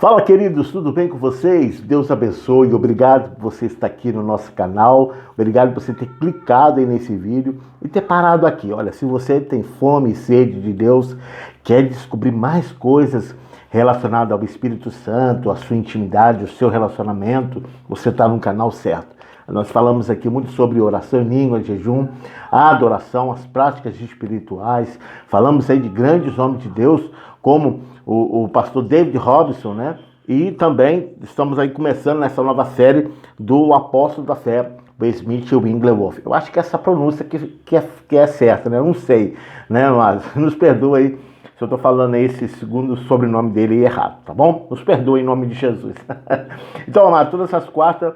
Fala, queridos, tudo bem com vocês? Deus abençoe, obrigado por você estar aqui no nosso canal, obrigado por você ter clicado aí nesse vídeo e ter parado aqui. Olha, se você tem fome e sede de Deus, quer descobrir mais coisas relacionadas ao Espírito Santo, a sua intimidade, o seu relacionamento, você está no canal certo. Nós falamos aqui muito sobre oração em língua, jejum, a adoração, as práticas espirituais. Falamos aí de grandes homens de Deus, como o pastor David Robson, né? E também estamos aí começando nessa nova série do Apóstolo da Fé, o Smith Wigglesworth. Eu acho que essa pronúncia que é certa, né? Eu não sei, né? Mas nos perdoa aí se eu estou falando aí esse segundo sobrenome dele errado, tá bom? Nos perdoa em nome de Jesus. Então, amado, todas essas quartas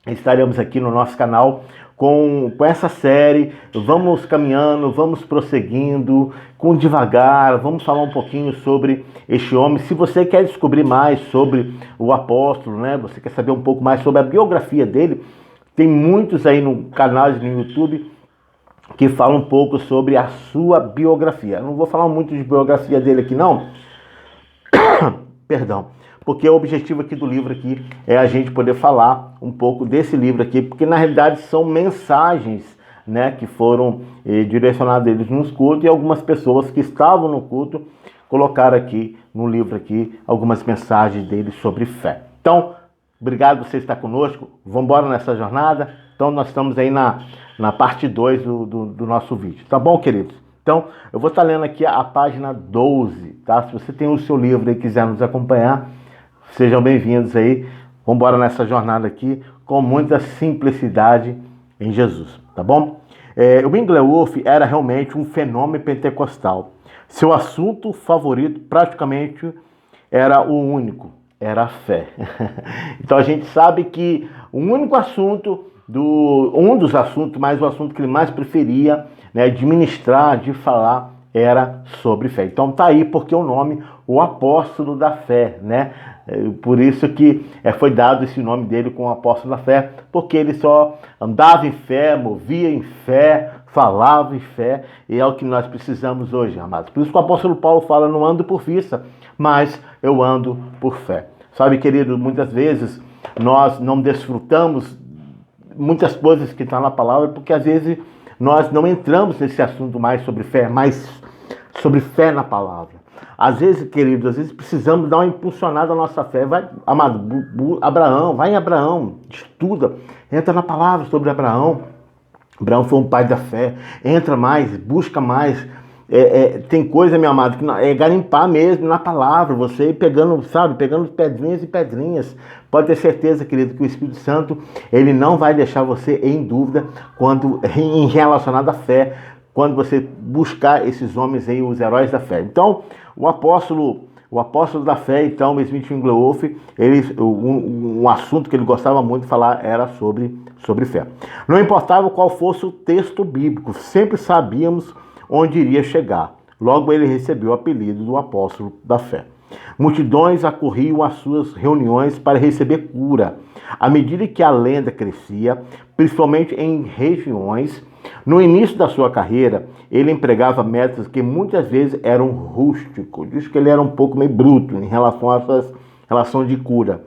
estaremos aqui no nosso canal com essa série. Vamos caminhando, vamos prosseguindo com devagar, vamos falar um pouquinho sobre este homem. Se você quer descobrir mais sobre o apóstolo, né? Você quer saber um pouco mais sobre a biografia dele, tem muitos aí no canal no YouTube que falam um pouco sobre a sua biografia. Eu não vou falar muito de biografia dele aqui não, perdão, porque o objetivo aqui do livro aqui é a gente poder falar um pouco desse livro aqui, porque na realidade são mensagens, né, que foram direcionadas eles nos cultos, e algumas pessoas que estavam no culto colocaram aqui no livro aqui algumas mensagens deles sobre fé. Então, obrigado por você estar conosco, vamos embora nessa jornada. Então nós estamos aí na parte 2 do nosso vídeo, tá bom, queridos? Então, eu vou estar lendo aqui a página 12, tá? Se você tem o seu livro e quiser nos acompanhar, sejam bem-vindos aí. Vamos embora nessa jornada aqui com muita simplicidade em Jesus, tá bom? O Wigglesworth era realmente um fenômeno pentecostal. Seu assunto favorito praticamente era o único, era a fé. Então a gente sabe que o único assunto, um dos assuntos, mas o assunto que ele mais preferia, né, de ministrar, de falar, era sobre fé. Então tá aí porque o nome, o apóstolo da fé, né? Por isso que foi dado esse nome dele como apóstolo da fé, porque ele só andava em fé, movia em fé, falava em fé, e é o que nós precisamos hoje, amados. Por isso que o apóstolo Paulo fala, não ando por vista, mas eu ando por fé. Sabe, querido, muitas vezes nós não desfrutamos muitas coisas que estão na palavra, porque às vezes nós não entramos nesse assunto mais sobre fé, mais sobre fé na palavra. Às vezes, queridos, às vezes precisamos dar uma impulsionada na nossa fé. Vai, amado, Abraão, vai em Abraão, estuda, entra na palavra sobre Abraão. Abraão foi um pai da fé. Entra mais, busca mais. Tem coisa, meu amado, que é garimpar mesmo na palavra. Você ir pegando, sabe, pegando pedrinhas e pedrinhas. Pode ter certeza, querido, que o Espírito Santo, ele não vai deixar você em dúvida em relacionado à fé, quando você buscar esses homens aí, os heróis da fé. Então, o apóstolo da fé, então, Smith Wigglesworth, um assunto que ele gostava muito de falar era sobre fé. Não importava qual fosse o texto bíblico, sempre sabíamos onde iria chegar. Logo, ele recebeu o apelido do apóstolo da fé. Multidões acorriam às suas reuniões para receber cura. À medida que a lenda crescia, principalmente em regiões, no início da sua carreira, ele empregava métodos que muitas vezes eram rústicos. Diz que ele era um pouco meio bruto em relação a essas relações de cura.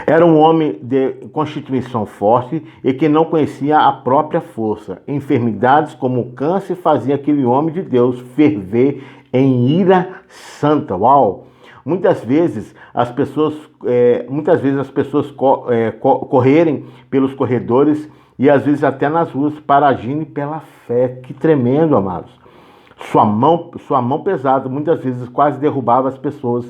Era um homem de constituição forte e que não conhecia a própria força. Enfermidades como o câncer faziam aquele homem de Deus ferver em ira santa. Uau! Muitas vezes as pessoas correrem pelos corredores e às vezes até nas ruas para agirem pela fé. Que tremendo, amados. Sua mão pesada muitas vezes quase derrubava as pessoas,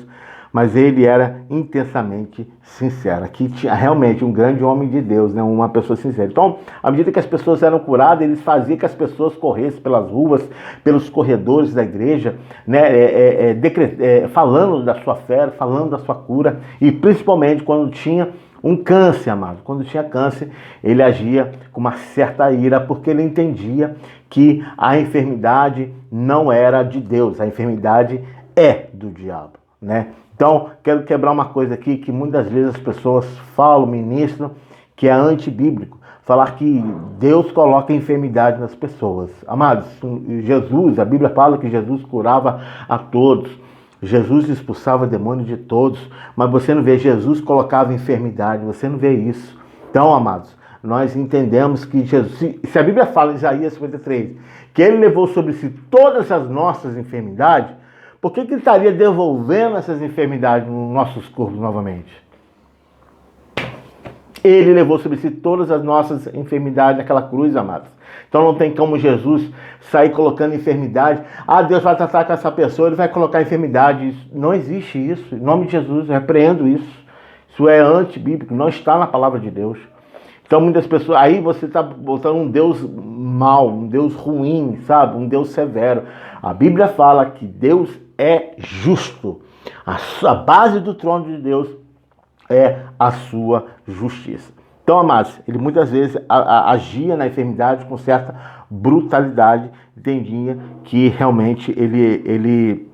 mas ele era intensamente sincero. Aqui tinha realmente um grande homem de Deus, né? Uma pessoa sincera. Então, à medida que as pessoas eram curadas, eles faziam que as pessoas corressem pelas ruas, pelos corredores da igreja, né? Falando da sua fé, falando da sua cura, e principalmente quando tinha um câncer, amado. Quando tinha câncer, ele agia com uma certa ira, porque ele entendia que a enfermidade não era de Deus, a enfermidade é do diabo, né? Então, quero quebrar uma coisa aqui que muitas vezes as pessoas falam, ministram, que é antibíblico. Falar que Deus coloca enfermidade nas pessoas. Amados, Jesus, a Bíblia fala que Jesus curava a todos. Jesus expulsava demônio de todos, mas você não vê Jesus colocava enfermidade, você não vê isso. Então, amados, nós entendemos que Jesus, se a Bíblia fala em Isaías 53, que ele levou sobre si todas as nossas enfermidades, por que ele estaria devolvendo essas enfermidades nos nossos corpos novamente? Ele levou sobre si todas as nossas enfermidades naquela cruz, amados. Então não tem como Jesus sair colocando enfermidade. Ah, Deus vai tratar com essa pessoa, ele vai colocar enfermidade. Não existe isso. Em nome de Jesus, eu repreendo isso. Isso é antibíblico, não está na palavra de Deus. Então muitas pessoas, aí você está botando um Deus mau, um Deus ruim, sabe? Um Deus severo. A Bíblia fala que Deus é justo. A base do trono de Deus é a sua justiça. Então, amados, ele muitas vezes agia na enfermidade com certa brutalidade, entendia que realmente ele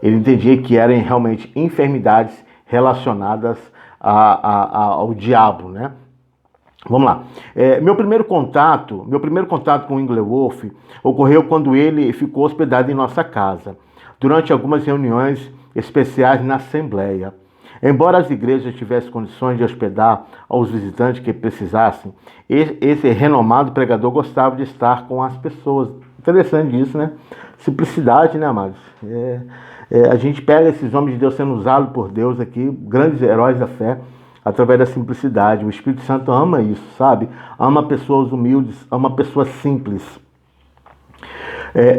entendia que eram realmente enfermidades relacionadas ao diabo, né? Vamos lá. Meu primeiro contato com o Englewoff ocorreu quando ele ficou hospedado em nossa casa, durante algumas reuniões especiais na Assembleia. Embora as igrejas tivessem condições de hospedar aos visitantes que precisassem, esse renomado pregador gostava de estar com as pessoas. Interessante isso, né? Simplicidade, né, amados? A gente pega esses homens de Deus sendo usados por Deus aqui, grandes heróis da fé, através da simplicidade. O Espírito Santo ama isso, sabe? Ama pessoas humildes, ama pessoas simples.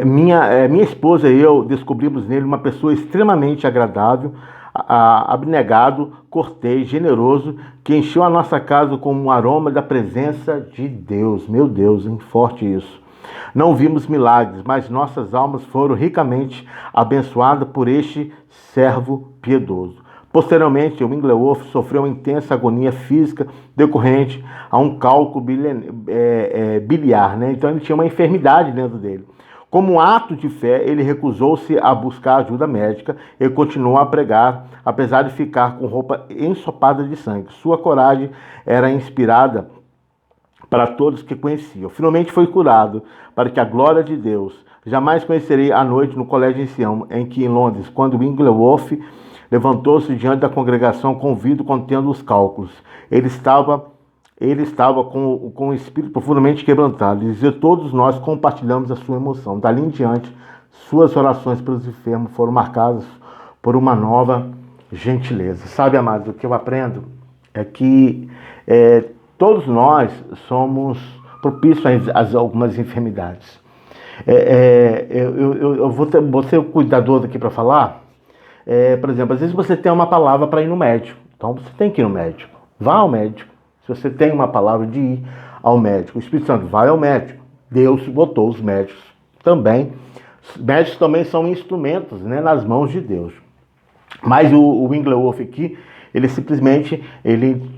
Minha esposa e eu descobrimos nele uma pessoa extremamente agradável, abnegado, cortês, generoso, que encheu a nossa casa com um aroma da presença de Deus. Meu Deus, hein? Forte isso. Não vimos milagres, mas nossas almas foram ricamente abençoadas por este servo piedoso. Posteriormente, o Englewoff sofreu uma intensa agonia física decorrente a um cálculo biliar, né? Então ele tinha uma enfermidade dentro dele. Como um ato de fé, ele recusou-se a buscar ajuda médica e continuou a pregar, apesar de ficar com roupa ensopada de sangue. Sua coragem era inspirada para todos que conheciam. Finalmente foi curado, para que a glória de Deus. Jamais conhecerei a noite no colégio Sião, em Londres, quando Englewoff levantou-se diante da congregação com o vidro contendo os cálculos. Ele estava com o espírito profundamente quebrantado. E dizia, todos nós compartilhamos a sua emoção. Dali em diante, suas orações pelos enfermos foram marcadas por uma nova gentileza. Sabe, amados, o que eu aprendo é que todos nós somos propícios a algumas enfermidades. Eu vou ser o cuidadoso aqui para falar. Por exemplo, às vezes você tem uma palavra para ir no médico. Então você tem que ir no médico. Vá ao médico. Se você tem uma palavra de ir ao médico, o Espírito Santo vai ao médico. Deus botou os médicos também. Os médicos também são instrumentos, né, nas mãos de Deus. Mas o Englewoff aqui, ele simplesmente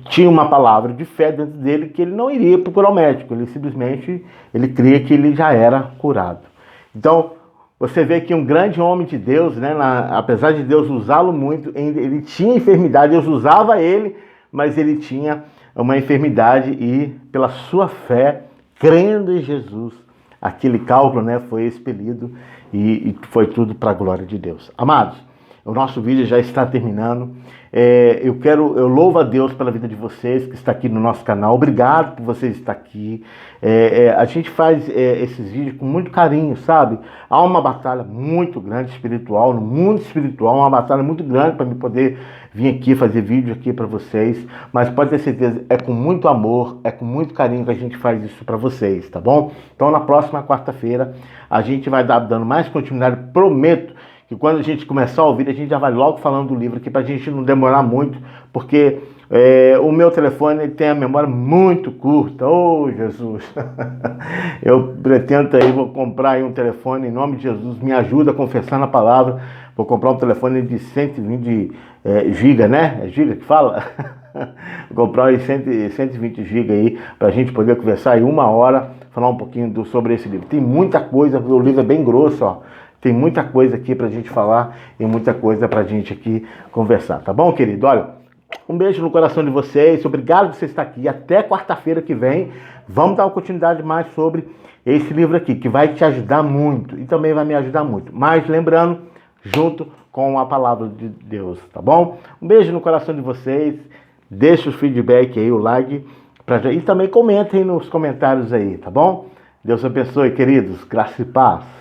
tinha uma palavra de fé dentro dele que ele não iria procurar o médico. Ele cria que ele já era curado. Então, você vê que um grande homem de Deus, né, apesar de Deus usá-lo muito, ele tinha enfermidade, Deus usava ele, mas ele tinha uma enfermidade e, pela sua fé, crendo em Jesus, aquele cálculo, né, foi expelido e foi tudo para a glória de Deus. Amados, o nosso vídeo já está terminando. Eu louvo a Deus pela vida de vocês que está aqui no nosso canal. Obrigado por vocês estar aqui. A gente faz esses vídeos com muito carinho, sabe? Há uma batalha muito grande espiritual, no mundo espiritual, uma batalha muito grande para me poder vir aqui fazer vídeo aqui para vocês. Mas pode ter certeza, é com muito amor, é com muito carinho que a gente faz isso para vocês, tá bom? Então na próxima quarta-feira a gente vai dando mais continuidade, prometo que quando a gente começar o vídeo, a gente já vai logo falando do livro aqui, para a gente não demorar muito, porque o meu telefone tem a memória muito curta. Oh, Jesus! Eu pretendo aí, vou comprar aí um telefone, em nome de Jesus, me ajuda a confessar na palavra. Vou comprar um telefone de 120 GB, né? É giga que fala? Vou comprar aí 120 GB aí, para a gente poder conversar aí 1 hora, falar um pouquinho sobre esse livro. Tem muita coisa, o livro é bem grosso, ó. Tem muita coisa aqui pra gente falar e muita coisa pra gente aqui conversar, tá bom, querido? Olha, um beijo no coração de vocês, obrigado por você estar aqui. Até quarta-feira que vem, vamos dar uma continuidade mais sobre esse livro aqui, que vai te ajudar muito e também vai me ajudar muito. Mas lembrando, junto com a palavra de Deus, tá bom? Um beijo no coração de vocês, deixa o feedback aí, o like, e também comentem nos comentários aí, tá bom? Deus abençoe, queridos, graça e paz.